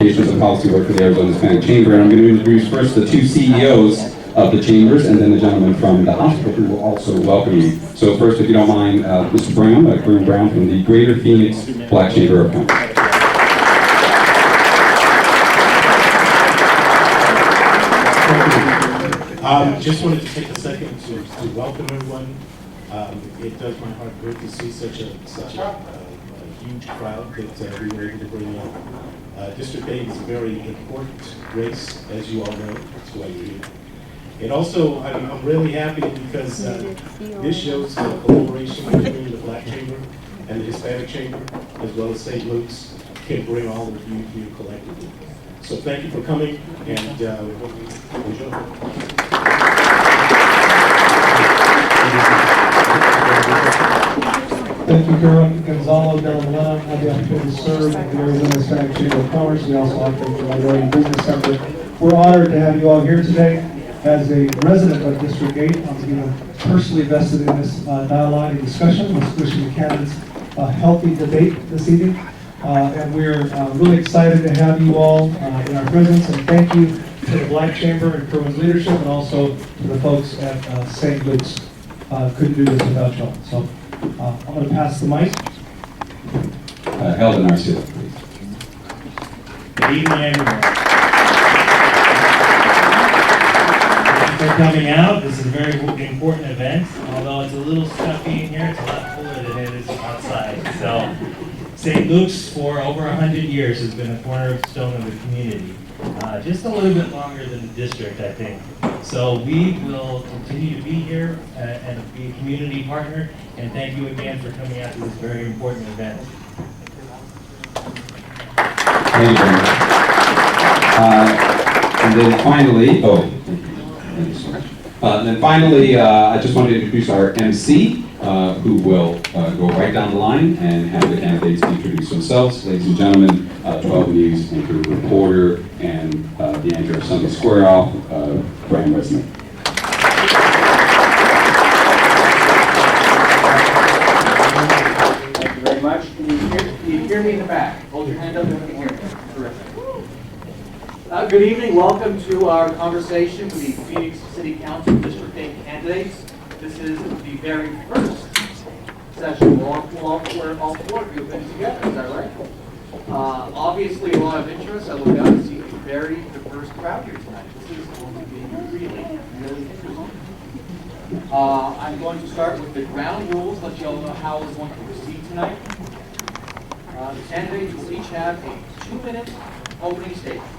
and policy work for the Arizona Hispanic Chamber, and I'm going to introduce first the two CEOs of the chambers, and then the gentleman from the hospital who will also welcome you. So first, if you don't mind, Mr. Brown, Kareem Brown from the Greater Phoenix Black Chamber of Commerce. Just wanted to take a second to welcome everyone. It does my heart good to see such a huge crowd that we were able to bring in. District 8 is a very important race, as you all know. That's why you're here. And also, I'm really happy because this shows the collaboration between the Black Chamber and the Hispanic Chamber, as well as St. Luke's, can bring all of you here collectively. So thank you for coming, and enjoy. Thank you, Carol Gonzalo de la Molina. I have the opportunity to serve the Arizona Hispanic Chamber of Commerce. We also operate the Minority Business Center. We're honored to have you all here today. As a resident of District 8, I'm personally vested in this dialogue and discussion. We're wishing the candidates a healthy debate this evening. And we're really excited to have you all in our presence. And thank you to the Black Chamber and Kerwin's leadership, and also to the folks at St. Luke's. Couldn't do this without y'all. So I'm going to pass the mic. Helden Arcila, please. Good evening, everyone. Thank you for coming out. This is a very important event. Although it's a little stuffy in here, it's a lot cooler than it is outside. So, St. Luke's for over 100 years has been a cornerstone of the community. Just a little bit longer than the district, I think. So we will continue to be here and be a community partner. And thank you again for coming out to this very important event. Thank you very much. And then finally, I just wanted to introduce our MC, who will go right down the line and have the candidates introduce themselves. Ladies and gentlemen, 12 News anchor reporter and the anchor of Sunday Square Off, Brian Resnick. Thank you very much. Can you hear me in the back? Hold your hand up if you can hear me. Terrific. Good evening. Welcome to our conversation with the Phoenix City Council District 8 candidates. This is the very first session where all four of you have been together. Is that right? Obviously, a lot of interest. I look out and see a very diverse crowd here tonight. This is going to be really interesting. I'm going to start with the ground rules, let you all know how we're going to proceed tonight. The candidates will each have a 2-minute opening statement.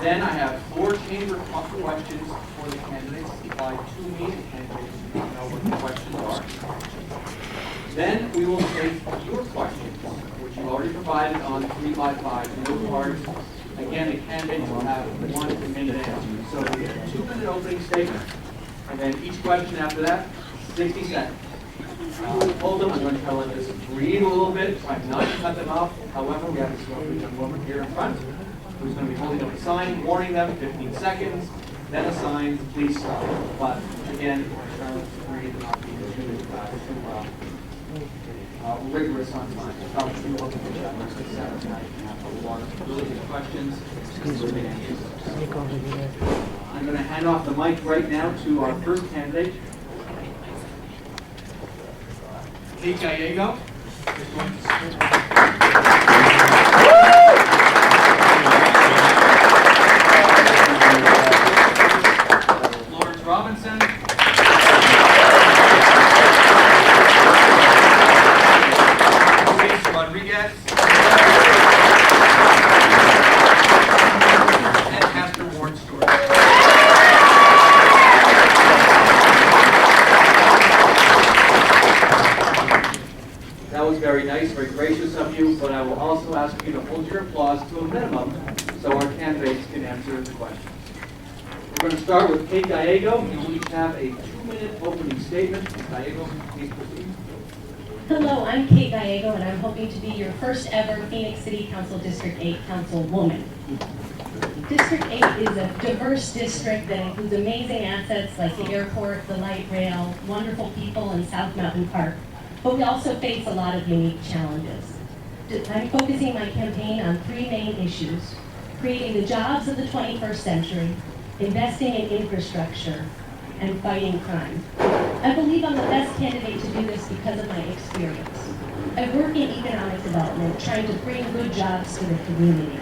Then I have 4 chamber questions for the candidates supplied to me. The candidates do not know what the questions are. Then we will take your questions, which you've already provided on 3x5 note cards. Again, the candidates will have 1 minute answer. So we have a 2-minute opening statement, and then each question after that, 60 seconds. Hold them. I'm going to try to let this breathe a little bit. Try not to cut them off. However, we have this lovely young woman here in front who's going to be holding up a sign, warning them 15 seconds, then a sign, please stop. But again, try to breathe and not be too rigorous on time. Probably looking for that most of the Saturday night and have a lot of really good questions. I'm going to hand off the mic right now to our first candidate, Kate Gallego. Lawrence Robinson. Luis Rodriguez. And Pastor Warren Stewart. That was very nice, very gracious of you, but I will also ask you to hold your applause to a minimum so our candidates can answer the questions. We're going to start with Kate Gallego. You will each have a 2-minute opening statement. Ms. Gallego, please proceed. Hello, I'm Kate Gallego, and I'm hoping to be your first ever Phoenix City Council District 8 Councilwoman. District 8 is a diverse district that includes amazing assets like the airport, the light rail, wonderful people, and South Mountain Park. But we also face a lot of unique challenges. I'm focusing my campaign on 3 main issues. creating the jobs of the 21st century, investing in infrastructure, and fighting crime. I believe I'm the best candidate to do this because of my experience. I work in economic development, trying to bring good jobs to the community.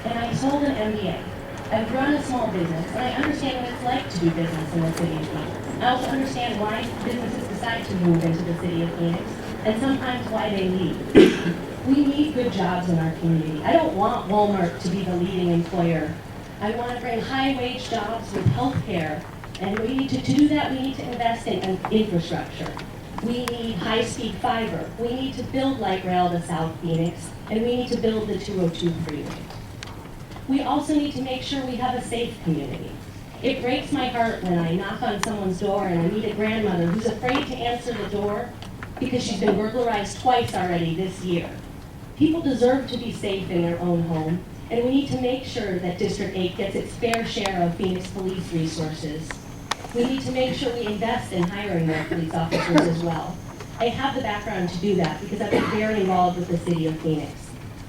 And I hold an MBA. I've run a small business, and I understand what it's like to do business in the city of Phoenix. I also understand why businesses decide to move into the city of Phoenix, and sometimes why they leave. We need good jobs in our community. I don't want Walmart to be the leading employer. I want to bring high-wage jobs with health care, and to do that, we need to invest in infrastructure. We need high-speed fiber. We need to build light rail to South Phoenix, and we need to build the 202 freeway. We also need to make sure we have a safe community. It breaks my heart when I knock on someone's door and I meet a grandmother who's afraid to answer the door because she's been burglarized twice already this year. People deserve to be safe in their own home, and we need to make sure that District 8 gets its fair share of Phoenix police resources. We need to make sure we invest in hiring more police officers as well. I have the background to do that because I've been very involved with the city of Phoenix.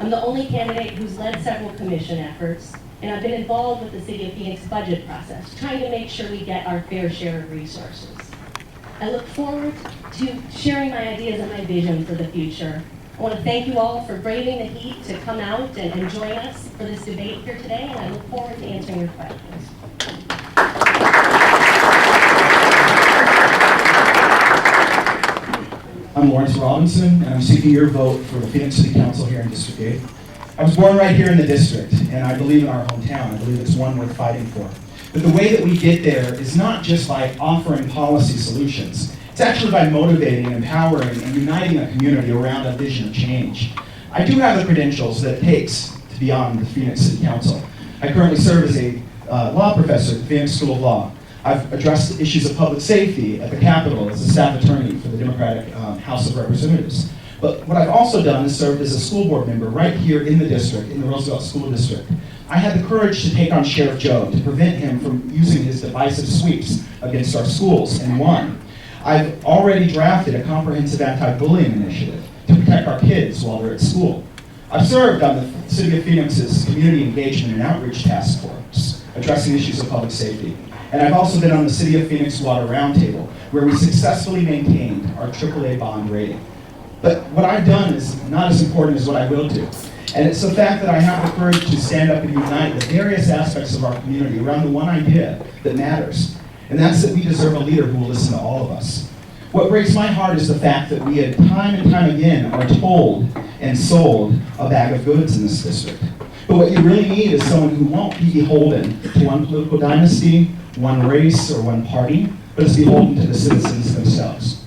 I'm the only candidate who's led several commission efforts, and I've been involved with the City of Phoenix budget process, trying to make sure we get our fair share of resources. I look forward to sharing my ideas and my vision for the future. I want to thank you all for braving the heat to come out and join us for this debate here today, and I look forward to answering your questions. I'm Lawrence Robinson, and I'm seeking your vote for the Phoenix City Council here in District 8. I was born right here in the district, and I believe in our hometown. I believe it's one worth fighting for. But the way that we get there is not just by offering policy solutions. It's actually by motivating, empowering, and uniting a community around a vision of change. I do have the credentials that it takes to be on the Phoenix City Council. I currently serve as a law professor at the Phoenix School of Law. I've addressed issues of public safety at the Capitol as a staff attorney for the Democratic House of Representatives. But what I've also done is served as a school board member right here in the district, in the Roosevelt School District. I had the courage to take on Sheriff Joe to prevent him from using his divisive sweeps against our schools, and won. I've already drafted a comprehensive anti-bullying initiative to protect our kids while they're at school. I've served on the City of Phoenix's Community Engagement and Outreach Task Force, addressing issues of public safety. And I've also been on the City of Phoenix Water Roundtable, where we successfully maintained our AAA bond rating. But what I've done is not as important as what I will do. And it's the fact that I have the courage to stand up and unite the various aspects of our community around the one idea that matters. And that's that we deserve a leader who will listen to all of us. What breaks my heart is the fact that we have time and time again are told and sold a bag of goods in this district. But what you really need is someone who won't be beholden to one political dynasty, one race, or one party, but is beholden to the citizens themselves.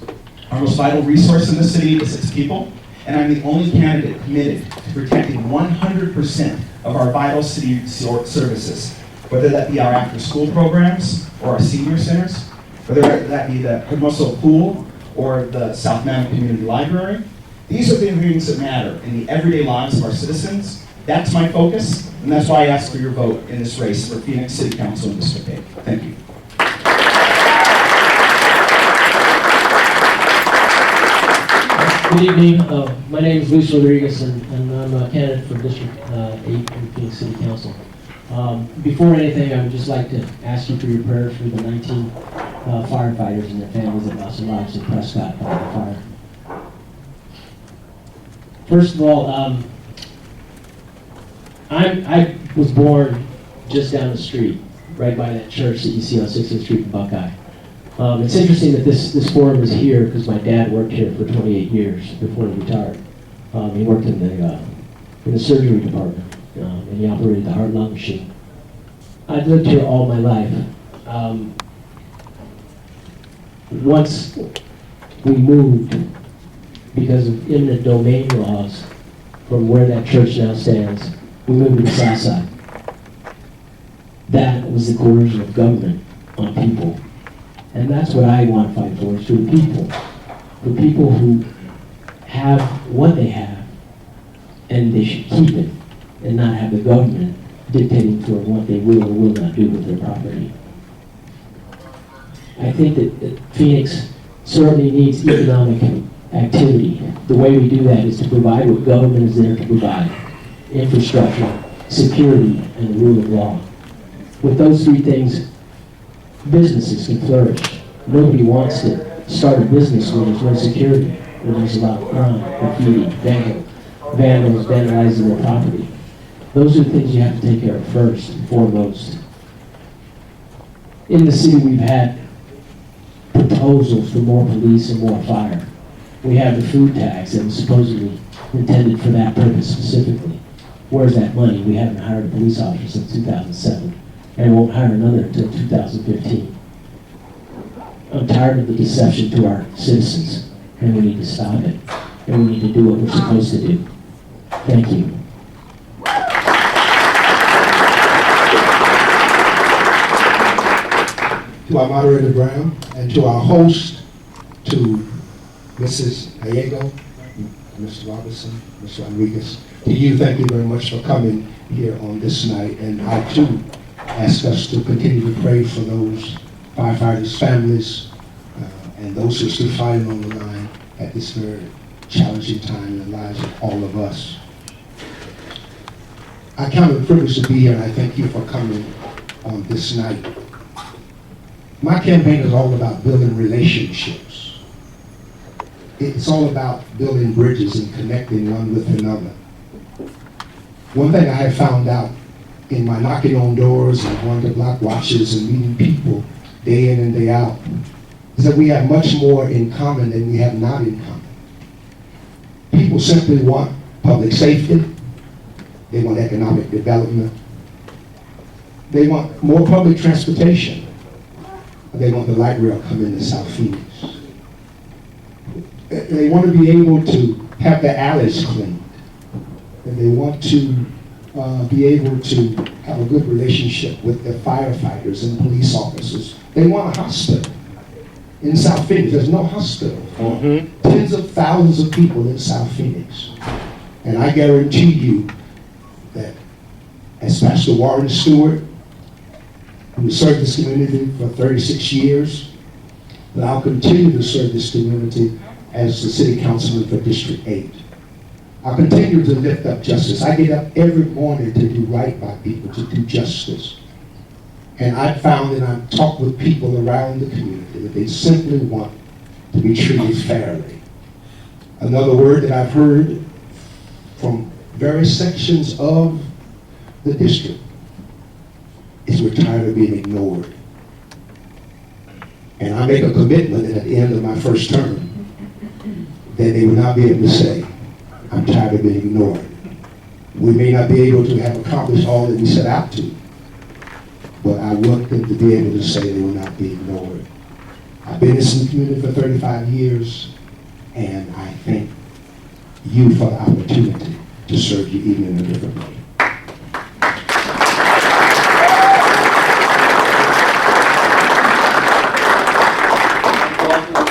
Our most vital resource in the city is its people, and I'm the only candidate committed to protecting 100% of our vital city services, whether that be our after-school programs or our senior centers, whether that be the Hermoso Pool or the South Mammoth Community Library. These are the things that matter in the everyday lives of our citizens. That's my focus, and that's why I ask for your vote in this race for Phoenix City Council in District 8. Thank you. Good evening. My name is Luis Rodriguez, and I'm a candidate for District 8 in Phoenix City Council. Before anything, I would just like to ask you for your prayers for the 19 firefighters and their families that lost their lives in Prescott by the fire. First of all, I was born just down the street, right by that church that you see on 60th Street in Buckeye. It's interesting that this forum is here because my dad worked here for 28 years before he retired. He worked in the surgery department, and he operated the heart-lung machine. I've lived here all my life. Once we moved, because of eminent domain laws, from where that church now stands, we moved to the south side. That was the coercion of government on people. And that's what I want to fight for, is for the people who have what they have, and they should keep it, and not have the government dictating for what they will or will not do with their property. I think that Phoenix certainly needs economic activity. The way we do that is to provide what government is there to provide: infrastructure, security, and the rule of law. With those three things, businesses can flourish. Nobody wants to start a business where there's no security, where there's a lot of crime, graffiti, vandals vandalizing their property. Those are the things you have to take care of first and foremost. In the city, we've had proposals for more police and more fire. We have the food tax that was supposedly intended for that purpose specifically. Where's that money? We haven't hired a police officer since 2007, and won't hire another until 2015. I'm tired of the deception to our citizens, and we need to stop it, and we need to do what we're supposed to do. Thank you. To our moderator Brown, and to our host, to Mrs. Gallego, Mr. Robertson, Mr. Enriquez, to you, thank you very much for coming here on this night. And I too ask us to continue to pray for those firefighters' families and those who are still fighting on the line at this very challenging time in the lives of all of us. I count it a privilege to be here, and I thank you for coming on this night. My campaign is all about building relationships. It's all about building bridges and connecting one with another. One thing I have found out in my knocking on doors and going to block watches and meeting people day in and day out is that we have much more in common than we have not in common. People simply want public safety. They want economic development. They want more public transportation. They want the light rail coming to South Phoenix. They want to be able to have the alleys cleaned. And they want to be able to have a good relationship with the firefighters and police officers. They want a hospital. In South Phoenix, there's no hospital for tens of thousands of people in South Phoenix. And I guarantee you that as Pastor Warren Stewart, who served this community for 36 years, that I'll continue to serve this community as the city councilman for District 8. I'll continue to lift up justice. I get up every morning to do right by people, to do justice. And I've found, and I've talked with people around the community, that they simply want to be treated fairly. Another word that I've heard from various sections of the district is we're tired of being ignored. And I make a commitment that at the end of my first term, that they will not be able to say, I'm tired of being ignored. We may not be able to have accomplished all that we set out to, but I want them to be able to say they will not be ignored. I've been in this community for 35 years, and I thank you for the opportunity to serve you even in a different way.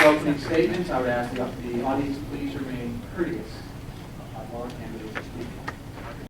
Opening statements, I would ask the audience to please remain courteous.